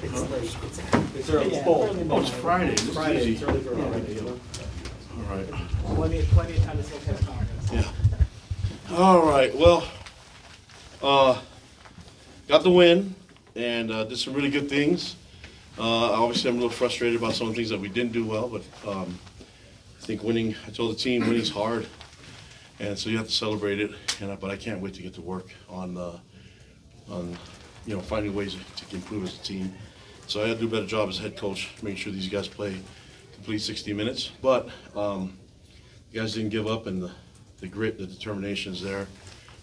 It's early. Yeah, It's full. early Oh, it's morning. Friday. It's This is Friday. easy. It's early for a Yeah. Friday. You know? All right. Plenty of time to still catch targets. Yeah. All right. Well, got the win and did some really good things. Obviously, I'm a little frustrated about some of the things that we didn't do well, but I think winning. I told the team winning's hard, and so you have to celebrate it. But I can't wait to get to work on finding ways to improve as a team. So I had to do a better job as head coach, making sure these guys play complete 60 minutes. But you guys didn't give up, and the grit, the determination is there.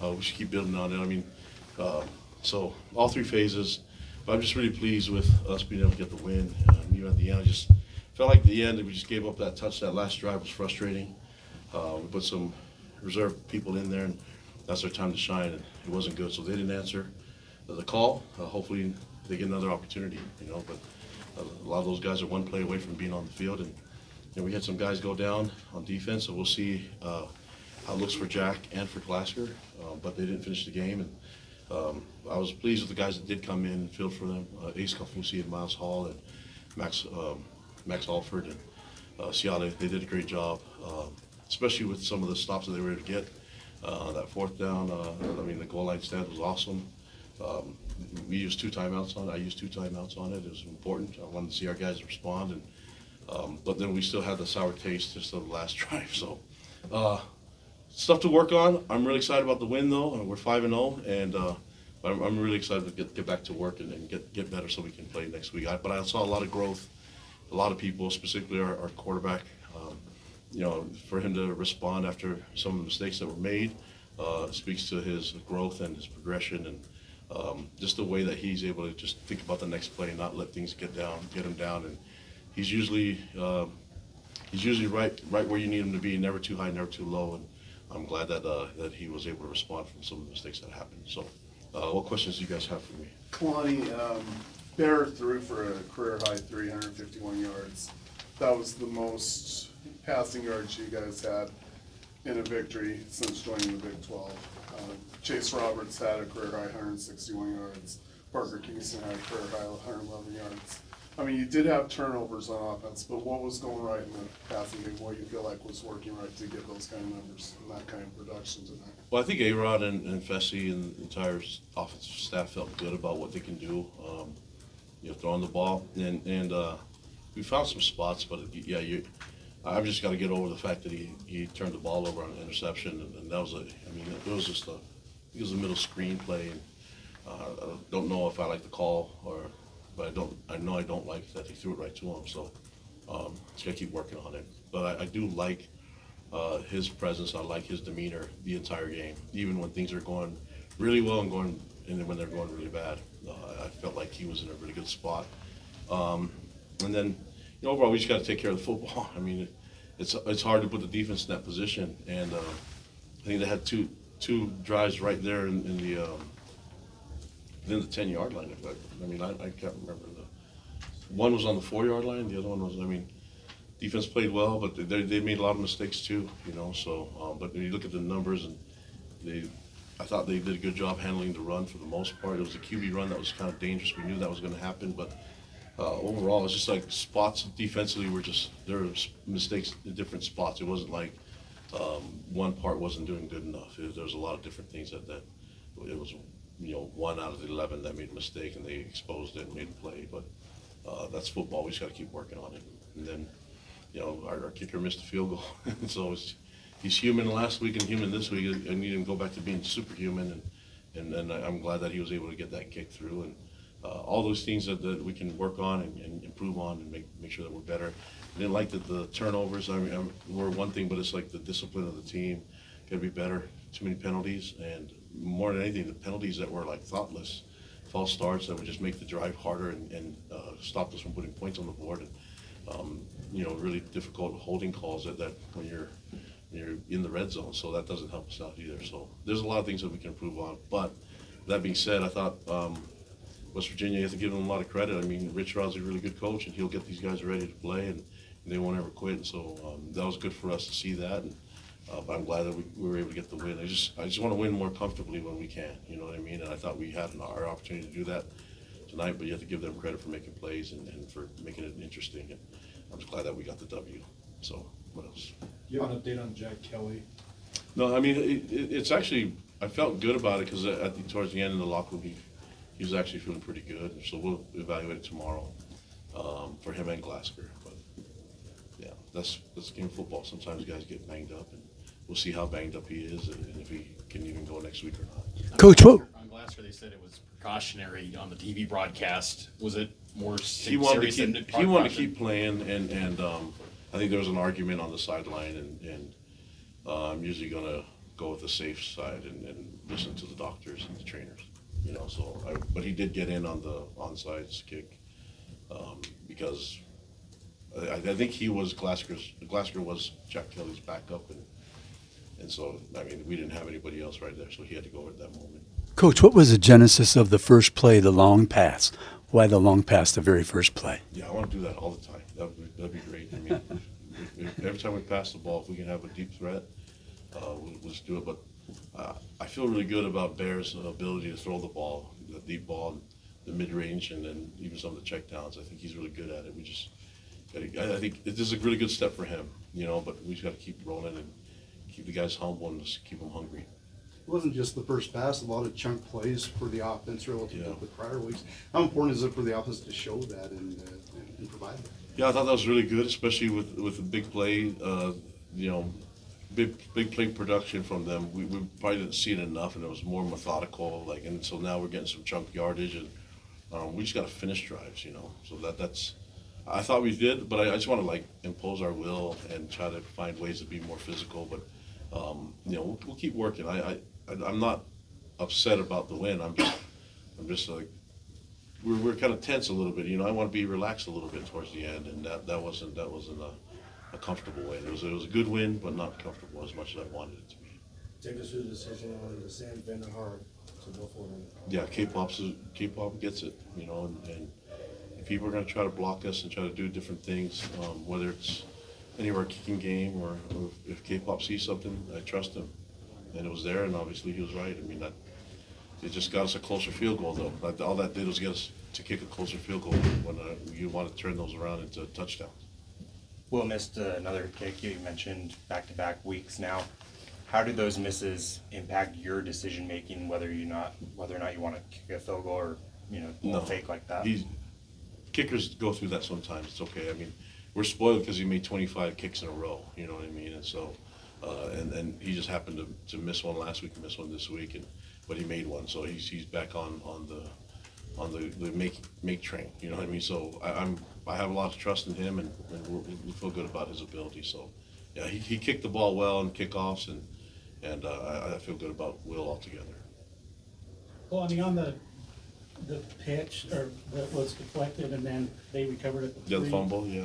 We should keep building on it. I mean, so all three phases. But I'm just really pleased with us being able to get the win. Even at the end, I just felt like at the end we just gave up that touch. That last drive was frustrating. We put some reserve people in there, and that's their time to shine, and it wasn't good. So they didn't answer the call. Hopefully they get another opportunity, But a lot of those guys are one play away from being on the field, and we had some guys go down on defense, so we'll see how it looks for Jack and for Glasgow. But they didn't finish the game, and I was pleased with the guys that did come in and filled for them. Ace Kafusi and Miles Hall and Max Alford and Ciale. They did a great job, especially with some of the stops that they were able to get. That fourth down, the goal line stand was awesome. We used 2 timeouts on it. I used 2 timeouts on it. It was important. I wanted to see our guys respond, and but then we still had the sour taste just of the last drive. So stuff to work on. I'm really excited about the win, though. We're 5-0, and I'm really excited to get back to work and get better so we can play next week. But I saw a lot of growth, a lot of people, specifically our quarterback. For him to respond after some of the mistakes that were made speaks to his growth and his progression, and just the way that he's able to just think about the next play and not let things get him down. And he's usually right where you need him to be, never too high, never too low. And I'm glad that he was able to respond from some of the mistakes that happened. So, what questions do you guys have for me? Kalani, Bear threw for a career-high 351 yards. That was the most passing yards you guys had in a victory since joining the Big 12. Chase Roberts had a career-high 161 yards. Parker Kingston had a career-high 111 yards. I mean, you did have turnovers on offense, but what was going right in the passing game? What you feel like was working right to get those kind of numbers and that kind of production tonight? Well, I think A-Rod and Fessy and the entire offensive staff felt good about what they can do, throwing the ball. And we found some spots, but I've just got to get over the fact that he turned the ball over on an interception, and that was it was just it was a middle screen play. And I don't know if I like the call but I know I don't like that he threw it right to him. So just gotta keep working on it. But I do like his presence. I like his demeanor the entire game, even when things are going really well and then when they're going really bad. I felt like he was in a really good spot. And then overall we just got to take care of the football. I mean, it's hard to put the defense in that position, and I think they had two drives right there in the. Within the 10-yard line. I can't remember. One was on the 4-yard line. The other one was, defense played well, but they made a lot of mistakes too, So, but when you look at the numbers, and I thought they did a good job handling the run for the most part. It was a QB run that was kind of dangerous. We knew that was going to happen, but overall, it was just like spots defensively there were mistakes in different spots. It wasn't like one part wasn't doing good enough. There was a lot of different things that it was. 1 out of the 11 that made a mistake, and they exposed it and made a play. But that's football. We just got to keep working on it. And then, our kicker missed a field goal. So he's human last week and human this week. I need him to go back to being superhuman. And I'm glad that he was able to get that kick through. And all those things that we can work on and improve on and make sure that we're better. I didn't like the turnovers. Were one thing, but it's like the discipline of the team. Got to be better. Too many penalties, and more than anything, the penalties that were like thoughtless, false starts that would just make the drive harder and stop us from putting points on the board. And really difficult holding calls that when you're in the red zone. So that doesn't help us out either. So there's a lot of things that we can improve on. But that being said, I thought West Virginia, you have to give them a lot of credit. Rich Rod's a really good coach, and he'll get these guys ready to play, and they won't ever quit. And so that was good for us to see that. And but I'm glad that we were able to get the win. I just want to win more comfortably when we can, you know what I mean? And I thought we had our opportunity to do that. tonight, but you have to give them credit for making plays and for making it interesting. And I'm just glad that we got the W. So, what else? Do you have an update on Jack Kelly? No, I mean, it's actually, I felt good about it because towards the end of the locker room, he was actually feeling pretty good. So we'll evaluate it tomorrow for him and Glasgow. But yeah, that's game of football. Sometimes guys get banged up, and we'll see how banged up he is and if he can even go next week or not. Coach, what? On Glasgow, they said it was precautionary on the TV broadcast. Was it more He wanted serious to than he wanted to precaution? keep playing, and I think there was an argument on the sideline, and I'm usually gonna go with the safe side and listen to the doctors and the trainers, you know. So, but he did get in on the onside kick because I think he was Glasgow was Jack Kelly's backup, and so I mean we didn't have anybody else right there, so he had to go at that moment. Coach, what was the genesis of the first play, the long pass? Why the long pass, the very first play? Yeah, I want to do that all the time. That'd be great. I mean, if every time we pass the ball, if we can have a deep threat, we'll just do it. But I feel really good about Bears' ability to throw the ball, the deep ball, the mid-range, and then even some of the checkdowns. I think he's really good at it. We just, I think this is a really good step for him, you know. But we just got to keep rolling and keep the guys humble and just keep them hungry. It wasn't just the first pass, a lot of chunk plays for the offense relative Yeah. to the prior weeks. How important is it for the offense to show that and provide that? Yeah, I thought that was really good, especially with the big play, you know, big play production from them. We probably didn't see it enough, and it was more methodical. Like, and so now we're getting some chunk yardage, and we just got to finish drives, you know. So that's, I thought we did, but I just want to like impose our will and try to find ways to be more physical. But you know, we'll keep working. I'm not upset about the win. I'm just like. We're kind of tense a little bit, you know. I want to be relaxed a little bit towards the end, and that wasn't a comfortable win. It was a good win, but not comfortable as much as I wanted it to be. Take us through the decision on the Sam Vanderhart to go for it. Yeah, K-pop gets it, you know, and if people are going to try to block us and try to do different things, whether it's any of our kicking game or if K-pop sees something, I trust him, and it was there, and obviously he was right. I mean that. It just got us a closer field goal, though. Like, all that did was get us to kick a closer field goal when you want to turn those around into touchdowns. Will missed another kick. You mentioned back-to-back weeks now. How do those misses impact your decision making, whether or not you want to kick a field goal or a fake like that? Kickers go through that sometimes. It's okay. I mean, we're spoiled because he made 25 kicks in a row. You know what I mean? And so, and he just happened to miss one last week, miss one this week, but he made one, so he's back on the make train. You know what I mean? So I have a lot of trust in him, and we feel good about his ability. So yeah, he kicked the ball well in kickoffs, and I feel good about Will altogether. Kalani, on the pitch, or that was deflected and then they recovered it. The other fumble, yeah.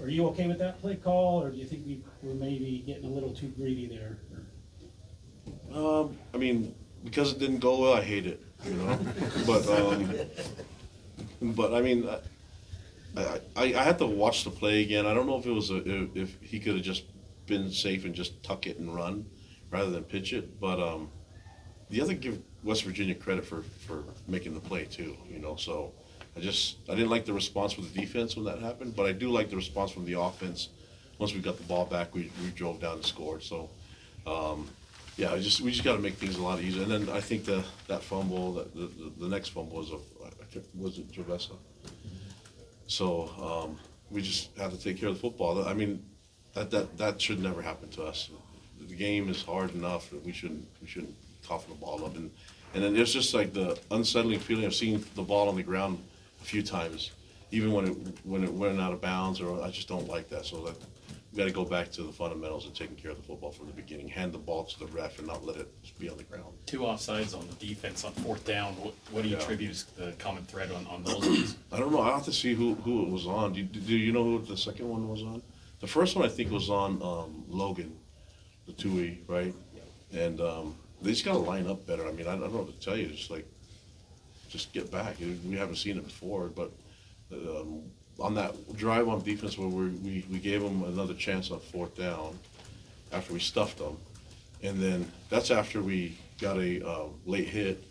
Are you okay with that play call, or do you think we were maybe getting a little too greedy there? I mean, because it didn't go well, I hate it, you know. But I mean, I had to watch the play again. I don't know if it was if he could have just been safe and just tuck it and run rather than pitch it. But the other give West Virginia credit for making the play too, you know. So I didn't like the response from the defense when that happened, but I do like the response from the offense. Once we got the ball back, we drove down and scored. So. Yeah, we just got to make things a lot easier. And then I think that fumble, the next fumble was it Gervesa? So we just have to take care of the football. I mean, that should never happen to us. The game is hard enough that we shouldn't cough the ball up. And then there's just like the unsettling feeling of seeing the ball on the ground a few times, even when it went out of bounds. Or I just don't like that. So that. We got to go back to the fundamentals of taking care of the football from the beginning. Hand the ball to the ref and not let it be on the ground. 2 offsides on the defense on 4th down. What do you Yeah. attribute as the common thread on those ones? I don't know. I have to see who it was on. Do you know who the second one was on? The first one I think was on Logan, the Tui, right? And they just got to line up better. I mean, I don't know what to tell you. Just get back. We haven't seen it before, but. On that drive on defense where we gave them another chance on 4th down after we stuffed them, and then that's after we got a late hit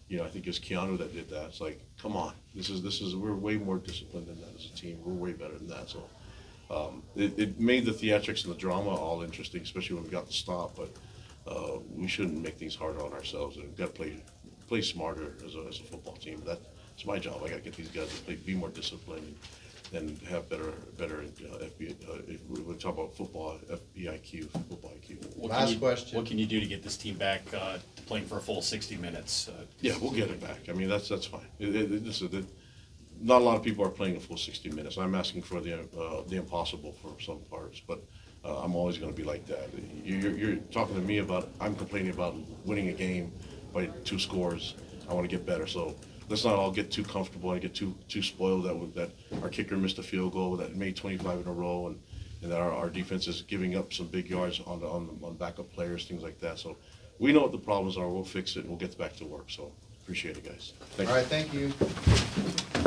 You know, I think it was Keanu that did that. It's like, come on, we're way more disciplined than that as a team. We're way better than that. So it made the theatrics and the drama all interesting, especially when we got the stop. But we shouldn't make things harder on ourselves, and we've got to play smarter as a football team. That's my job. I got to get these guys to be more disciplined and have better FB. If we talk about football, FBIQ, football IQ. Last question. What can you do to get this team back to playing for a full 60 minutes? Yeah, we'll get it back. I mean, that's fine. Not a lot of people are playing a full 60 minutes. I'm asking for the impossible for some parts, but I'm always going to be like that. You're talking to me about, I'm complaining about winning a game by 2 scores. I want to get better. So let's not all get too comfortable and get too spoiled that our kicker missed a field goal, that made 25 in a row, and that our defense is giving up some big yards on backup players, things like that. So we know what the problems are. We'll fix it, and we'll get back to work. So appreciate it, guys. Thank you. All right, thank you.